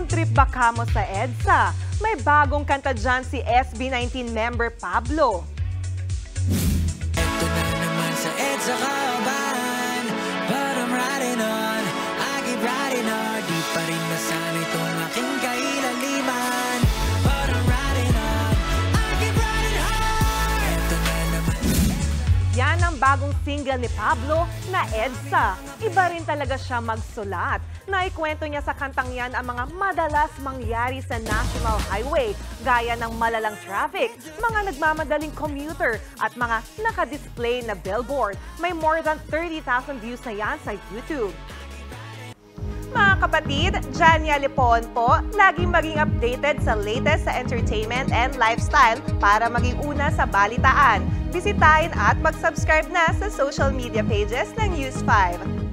Road trip ba kamo sa EDSA? May bagong kanta dyan si SB19 member Pablo. Ito na naman sa EDSA Kaban, but I'm riding on, I keep riding on. Di pa rin nasanay itong aking kailaliman, but I'm riding on, I keep riding hard. Ito na naman. Yan ang bagong single ni Pablo na EDSA. Iba rin talaga siya magsulat. Naikwento niya sa kantang yan ang mga madalas mangyari sa National Highway, gaya ng malalang traffic, mga nagmamadaling commuter, at mga naka-display na billboard. May more than 30,000 views na yan sa YouTube. Mga kapatid, Jania Lipon po, laging maging updated sa latest sa entertainment and lifestyle para maging una sa balitaan. Bisitahin at mag-subscribe na sa social media pages ng News 5.